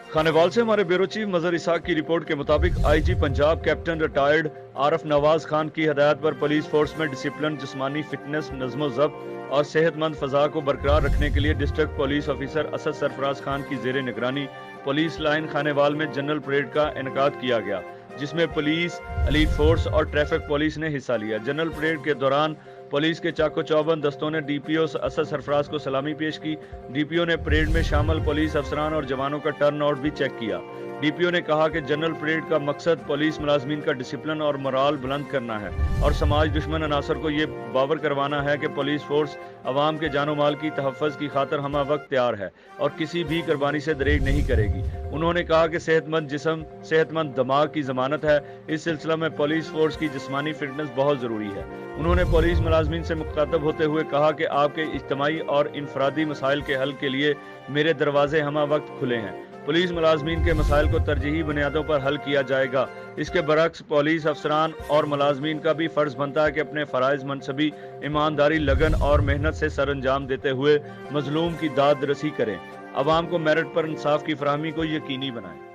खानेवाल से हमारे bureau chief Mazhar Ishaq की रिपोर्ट के मुताबिक IG Punjab captain retired Arif Nawaz Khan की हदायत पर पुलिस फोर्स में डिसिप्लिन, जिस्मानी फिटनेस, नज़्म ज़ब्त और सेहतमंद फ़ज़ा को बरकरार रखने के लिए district police officer Asad Sarfaraz Khan की ज़ेरे निगरानी पुलिस लाइन खानेवाल में जनरल परेड का इनेकाद किया गया, जिसमें पुलिस, एलीट फोर्स और ट्रैफिक पुलिस ने हिस्सा लिया। जनरल परेड के दौरान पुलिस के चाको चौबंद दस्तों ने डीपीओ असद सरफराज को सलामी पेश की। डीपीओ ने परेड में शामिल पुलिस अफसरान और जवानों का टर्न आउट भी चेक किया। डीपीओ ने कहा कि जनरल परेड का मकसद पुलिस मुलाजमीन का डिसिप्लिन और मोराल बुलंद करना है और समाज दुश्मन अनासर को ये बावर करवाना है कि पुलिस फोर्स अवाम के जानो माल की तहफ़्फ़ुज़ की खातर हमा वक्त तैयार है और किसी भी कुर्बानी से दरेग नहीं करेगी। उन्होंने कहा कि सेहतमंद जिस्म सेहतमंद दिमाग की ज़मानत है। इस सिलसिला में पुलिस फोर्स की जिस्मानी फिटनेस बहुत ज़रूरी है। उन्होंने पुलिस मुलाजमीन से मुखातब होते हुए कहा कि आपके इज्तिमाई और इनफरादी मसाइल के हल के लिए मेरे दरवाजे हमा वक्त खुले हैं। पुलिस मुलाजमीन के मसाइल को तरजीही बुनियादों पर हल किया जाएगा। इसके बरक्स पुलिस अफसरान और मुलाजमीन का भी फर्ज बनता है कि अपने फ़राइज़ मनसबी, ईमानदारी, लगन और मेहनत से सर अंजाम देते हुए मजलूम की दाद रसी करें। अवाम को मेरिट पर इंसाफ की फराहमी को यकीनी बनाएं।